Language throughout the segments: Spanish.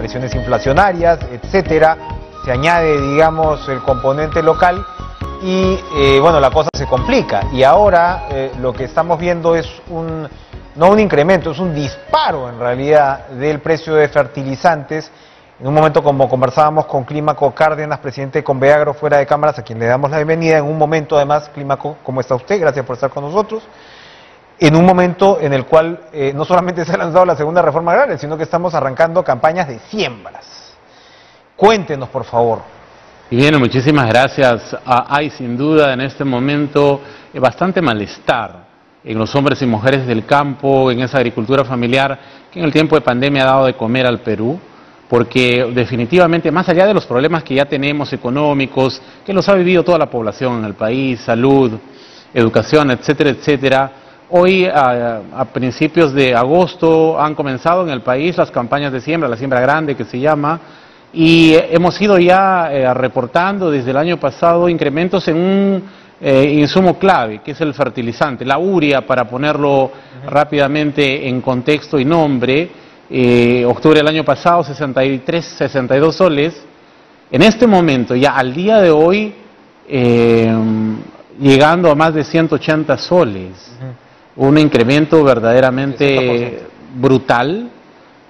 presiones inflacionarias, etcétera. Se añade, digamos, el componente local y, bueno, la cosa se complica. Y ahora lo que estamos viendo es no un incremento, es un disparo en realidad del precio de fertilizantes. En un momento, como conversábamos con Clímaco Cárdenas, presidente de Conveagro, fuera de cámaras, a quien le damos la bienvenida. En un momento, además, Clímaco, ¿cómo está usted? Gracias por estar con nosotros. En un momento en el cual no solamente se ha lanzado la segunda reforma agraria, sino que estamos arrancando campañas de siembras. Cuéntenos, por favor. Y bien, muchísimas gracias. Hay sin duda en este momento bastante malestar en los hombres y mujeres del campo, en esa agricultura familiar que en el tiempo de pandemia ha dado de comer al Perú, porque definitivamente, más allá de los problemas que ya tenemos económicos, que los ha vivido toda la población en el país, salud, educación, etcétera, etcétera, hoy a principios de agosto han comenzado en el país las campañas de siembra, la siembra grande que se llama, y hemos ido ya reportando desde el año pasado incrementos en un insumo clave, que es el fertilizante, la urea, para ponerlo rápidamente en contexto y nombre. Octubre del año pasado, 63, 62 soles. En este momento, ya al día de hoy, llegando a más de 180 soles. Un incremento verdaderamente 60%. Brutal.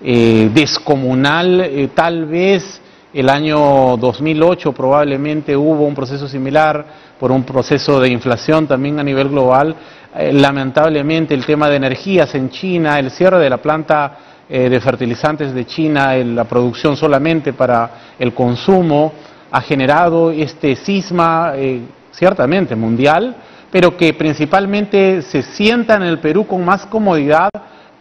Descomunal. Tal vez el año 2008 probablemente hubo un proceso similar por un proceso de inflación también a nivel global. Lamentablemente el tema de energías en China, el cierre de la planta de fertilizantes de China, la producción solamente para el consumo, ha generado este cisma ciertamente mundial, pero que principalmente se sienta en el Perú con más comodidad,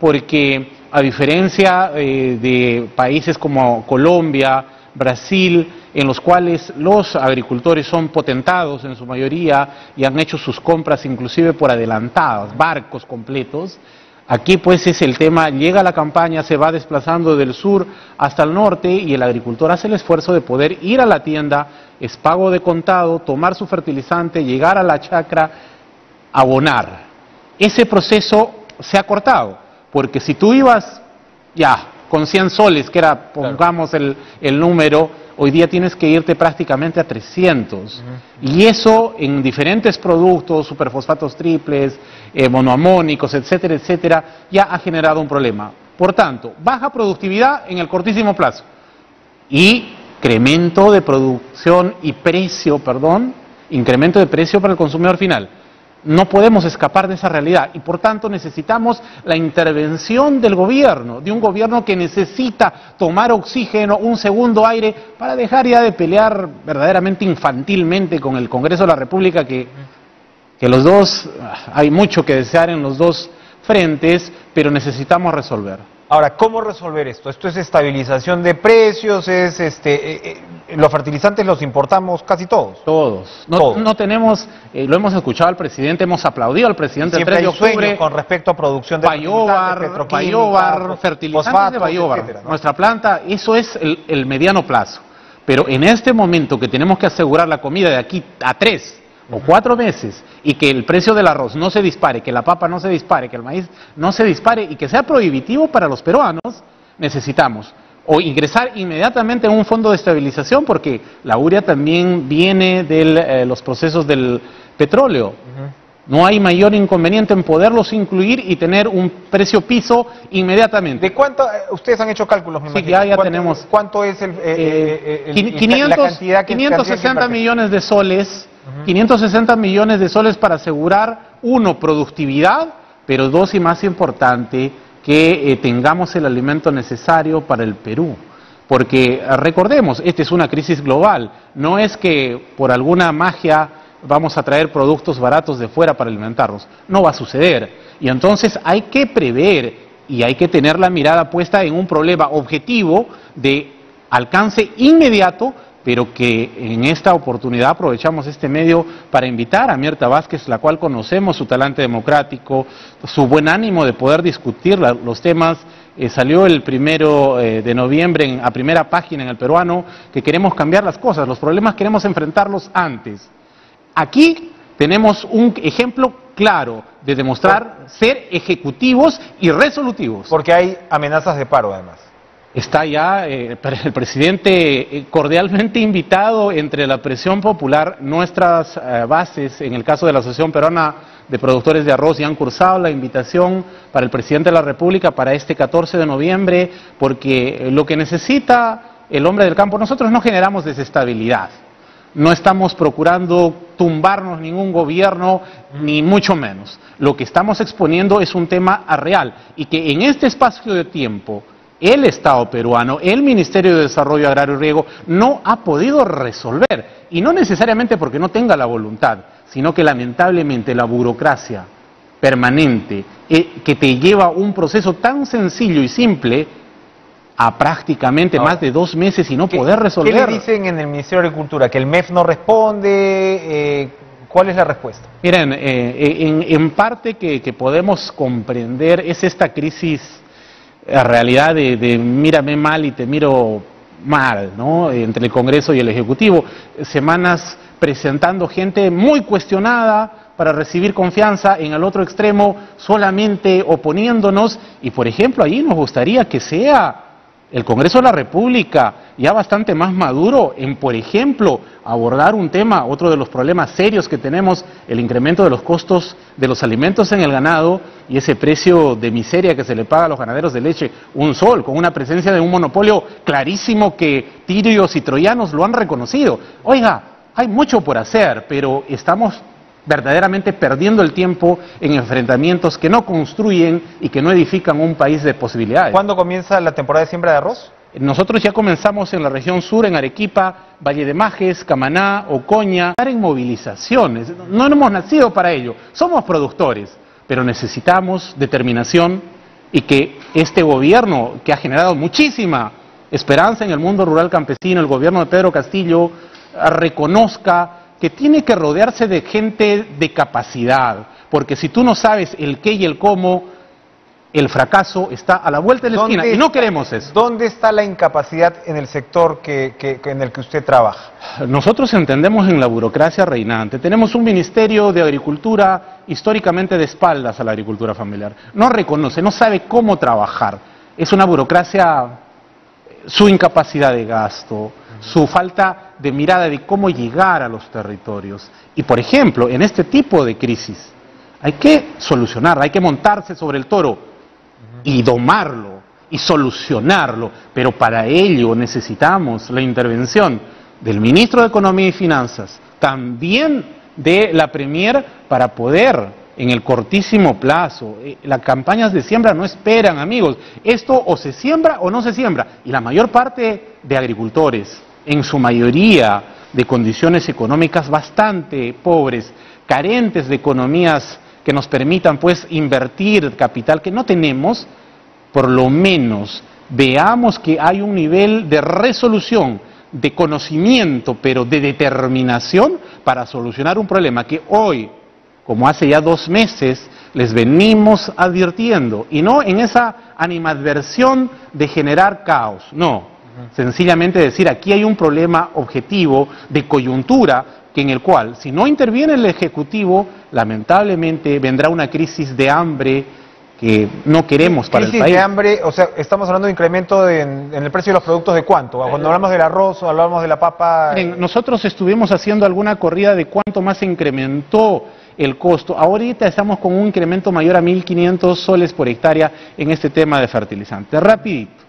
porque a diferencia de países como Colombia, Brasil, en los cuales los agricultores son potentados en su mayoría y han hecho sus compras inclusive por adelantadas, barcos completos, aquí pues es el tema, llega la campaña, se va desplazando del sur hasta el norte y el agricultor hace el esfuerzo de poder ir a la tienda, es pago de contado, tomar su fertilizante, llegar a la chacra, abonar. Ese proceso se ha cortado, porque si tú ibas ya con 100 soles, que era, pongamos el número, hoy día tienes que irte prácticamente a 300. Y eso en diferentes productos, superfosfatos triples, monoamónicos, etcétera, etcétera, ya ha generado un problema. Por tanto, baja productividad en el cortísimo plazo y incremento de producción y precio, incremento de precio para el consumidor final. No podemos escapar de esa realidad y por tanto necesitamos la intervención del gobierno, de un gobierno que necesita tomar oxígeno, un segundo aire, para dejar ya de pelear verdaderamente infantilmente con el Congreso de la República, que los dos, hay mucho que desear en los dos frentes, pero necesitamos resolver. Ahora, ¿cómo resolver esto? Esto es estabilización de precios, los fertilizantes los importamos casi todos. Todos. No tenemos, lo hemos escuchado al presidente, hemos aplaudido al presidente el 3 de octubre. Con respecto a producción de Bayobar, fertilizantes de Bayobar. Etcétera, ¿no? Nuestra planta, eso es el mediano plazo. Pero en este momento que tenemos que asegurar la comida de aquí a 3 o 4 meses y que el precio del arroz no se dispare, que la papa no se dispare, que el maíz no se dispare y que sea prohibitivo para los peruanos, necesitamos o ingresar inmediatamente en un fondo de estabilización, porque la urea también viene de los procesos del petróleo. No hay mayor inconveniente en poderlos incluir y tener un precio piso inmediatamente. ¿De cuánto? Ustedes han hecho cálculos, me imagino. Sí, ya tenemos. ¿Cuánto es la cantidad 560 millones de soles. 560 millones de soles para asegurar, uno, productividad, pero dos, y más importante, que tengamos el alimento necesario para el Perú. Porque recordemos, esta es una crisis global, no es que por alguna magia vamos a traer productos baratos de fuera para alimentarnos, no va a suceder. Y entonces hay que prever y hay que tener la mirada puesta en un problema objetivo de alcance inmediato, pero que en esta oportunidad aprovechamos este medio para invitar a Mirta Vázquez, la cual conocemos su talante democrático, su buen ánimo de poder discutir los temas. Salió el 1 de noviembre a primera página en El Peruano que queremos cambiar las cosas, los problemas queremos enfrentarlos antes. Aquí tenemos un ejemplo claro de demostrar ser ejecutivos y resolutivos. Porque hay amenazas de paro además. Está ya el presidente cordialmente invitado entre la presión popular. Nuestras bases, en el caso de la Asociación Peruana de Productores de Arroz, ya han cursado la invitación para el presidente de la República para este 14 de noviembre, porque lo que necesita el hombre del campo, nosotros no generamos desestabilidad, no estamos procurando tumbarnos ningún gobierno, ni mucho menos. Lo que estamos exponiendo es un tema real, y que en este espacio de tiempo el Estado peruano, el Ministerio de Desarrollo Agrario y Riego, no ha podido resolver, y no necesariamente porque no tenga la voluntad, sino que lamentablemente la burocracia permanente, que te lleva un proceso tan sencillo y simple a prácticamente más de 2 meses y no poder resolver. ¿Qué le dicen en el Ministerio de Agricultura? ¿Que el MEF no responde? ¿Cuál es la respuesta? Miren, en parte que podemos comprender es esta crisis, la realidad de mírame mal y te miro mal, ¿no? Entre el Congreso y el Ejecutivo. Semanas presentando gente muy cuestionada para recibir confianza, en el otro extremo solamente oponiéndonos, y por ejemplo allí nos gustaría que sea el Congreso de la República ya bastante más maduro en, por ejemplo, abordar un tema, otro de los problemas serios que tenemos, el incremento de los costos de los alimentos en el ganado y ese precio de miseria que se le paga a los ganaderos de leche, un sol, con una presencia de un monopolio clarísimo que tirios y troyanos lo han reconocido. Oiga, hay mucho por hacer, pero estamos verdaderamente perdiendo el tiempo en enfrentamientos que no construyen y que no edifican un país de posibilidades. ¿Cuándo comienza la temporada de siembra de arroz? Nosotros ya comenzamos en la región sur, en Arequipa, Valle de Majes, Camaná, Ocoña, estar en movilizaciones. No hemos nacido para ello, somos productores, pero necesitamos determinación y que este gobierno, que ha generado muchísima esperanza en el mundo rural campesino, el gobierno de Pedro Castillo, reconozca que tiene que rodearse de gente de capacidad, porque si tú no sabes el qué y el cómo, el fracaso está a la vuelta de la esquina, y no queremos eso. ¿Dónde está la incapacidad en el sector en el que usted trabaja? Nosotros entendemos en la burocracia reinante. Tenemos un Ministerio de Agricultura históricamente de espaldas a la agricultura familiar. No reconoce, no sabe cómo trabajar. Es una burocracia, su incapacidad de gasto, su falta de mirada de cómo llegar a los territorios. Y por ejemplo, en este tipo de crisis hay que solucionarla, hay que montarse sobre el toro y domarlo y solucionarlo, pero para ello necesitamos la intervención del Ministro de Economía y Finanzas, también de la Premier, para poder en el cortísimo plazo, las campañas de siembra no esperan, amigos, esto o se siembra o no se siembra, y la mayor parte de agricultores, en su mayoría de condiciones económicas bastante pobres, carentes de economías que nos permitan pues invertir capital que no tenemos, por lo menos veamos que hay un nivel de resolución, de conocimiento, pero de determinación para solucionar un problema que hoy, como hace ya 2 meses, les venimos advirtiendo, y no en esa animadversión de generar caos, no. Sencillamente decir, aquí hay un problema objetivo de coyuntura, que en el cual, si no interviene el Ejecutivo, lamentablemente vendrá una crisis de hambre que no queremos para el país. Crisis de hambre, o sea, estamos hablando de incremento en el precio de los productos, ¿de cuánto? Cuando hablamos del arroz, hablamos de la papa... Nosotros estuvimos haciendo alguna corrida de cuánto más se incrementó el costo. Ahorita estamos con un incremento mayor a 1.500 soles por hectárea en este tema de fertilizantes. Rapidito.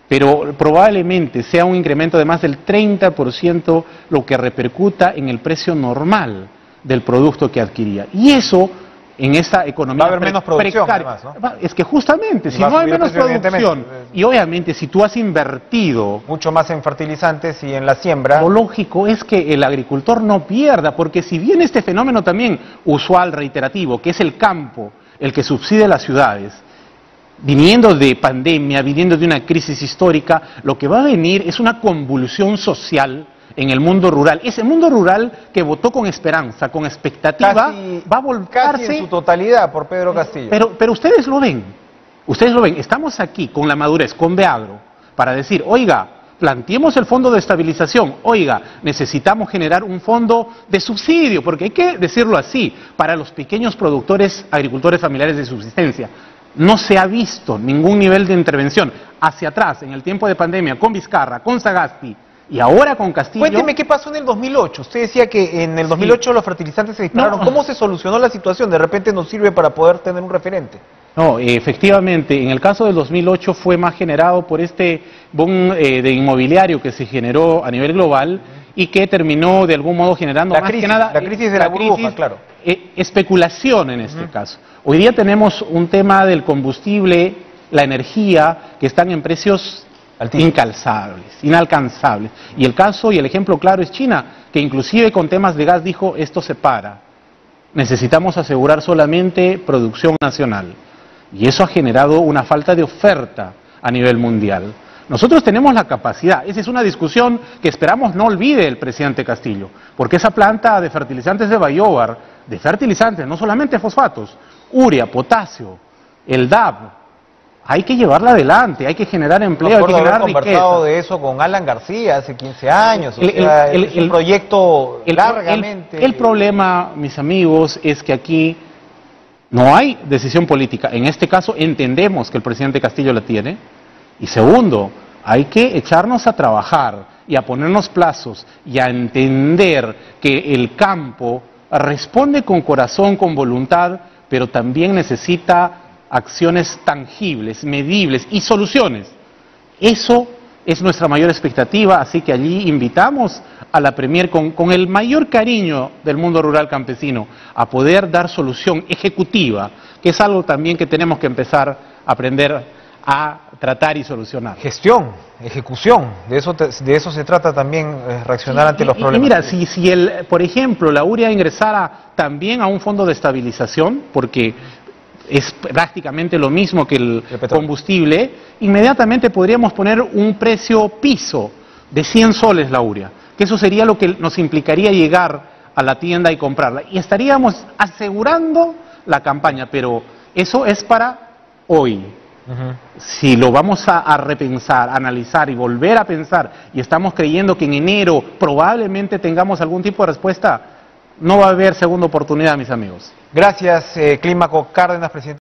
Pero probablemente sea un incremento de más del 30%, lo que repercuta en el precio normal del producto que adquiría. Y eso, en esta economía va a haber menos producción, precaria, además, ¿no? Es que justamente, si no hay menos producción, y obviamente si tú has invertido mucho más en fertilizantes y en la siembra, lo lógico es que el agricultor no pierda, porque si bien este fenómeno también usual, reiterativo, que es el campo, el que subsidia las ciudades, viniendo de pandemia, viniendo de una crisis histórica, lo que va a venir es una convulsión social en el mundo rural. Ese mundo rural que votó con esperanza, con expectativa, va a volcarse... Casi en su totalidad por Pedro Castillo. Pero ustedes lo ven, estamos aquí con la madurez, con Beagro, para decir, oiga, planteemos el fondo de estabilización, oiga, necesitamos generar un fondo de subsidio, porque hay que decirlo así, para los pequeños productores, agricultores familiares de subsistencia. no se ha visto ningún nivel de intervención hacia atrás, en el tiempo de pandemia, con Vizcarra, con Sagasti y ahora con Castillo. Cuénteme qué pasó en el 2008. Usted decía que en el 2008 los fertilizantes se dispararon. No. ¿Cómo se solucionó la situación? De repente nos sirve para poder tener un referente. No, efectivamente, en el caso del 2008 fue más generado por este boom de inmobiliario que se generó a nivel global y que terminó de algún modo generando La crisis de la burbuja, claro. Especulación en este caso. Hoy día tenemos un tema del combustible, la energía, que están en precios inalcanzables. Y el caso y el ejemplo claro es China, que inclusive con temas de gas dijo, esto se para. Necesitamos asegurar solamente producción nacional. Y eso ha generado una falta de oferta a nivel mundial. Nosotros tenemos la capacidad, esa es una discusión que esperamos no olvide el presidente Castillo, porque esa planta de fertilizantes de Bayobar, de fertilizantes, no solamente fosfatos, urea, potasio, el DAB, hay que llevarla adelante, hay que generar empleo, hay que generar riqueza. Hemos conversado de eso con Alan García hace 15 años, es un proyecto largamente... El problema, mis amigos, es que aquí no hay decisión política. En este caso entendemos que el presidente Castillo la tiene. Y segundo, hay que echarnos a trabajar y a ponernos plazos y a entender que el campo responde con corazón, con voluntad, pero también necesita acciones tangibles, medibles y soluciones. Eso es nuestra mayor expectativa, así que allí invitamos a la Premier con el mayor cariño del mundo rural campesino a poder dar solución ejecutiva, que es algo también que tenemos que empezar a aprender a tratar y solucionar. Gestión, ejecución, de eso se trata también, reaccionar ante los problemas. Y mira, si por ejemplo, la urea ingresara también a un fondo de estabilización, porque es prácticamente lo mismo que el combustible, inmediatamente podríamos poner un precio piso de 100 soles la urea, que eso sería lo que nos implicaría llegar a la tienda y comprarla. Y estaríamos asegurando la campaña, pero eso es para hoy. Si lo vamos a repensar, analizar y volver a pensar, y estamos creyendo que en enero probablemente tengamos algún tipo de respuesta, no va a haber segunda oportunidad, mis amigos. Gracias, Clímaco Cárdenas, presidente.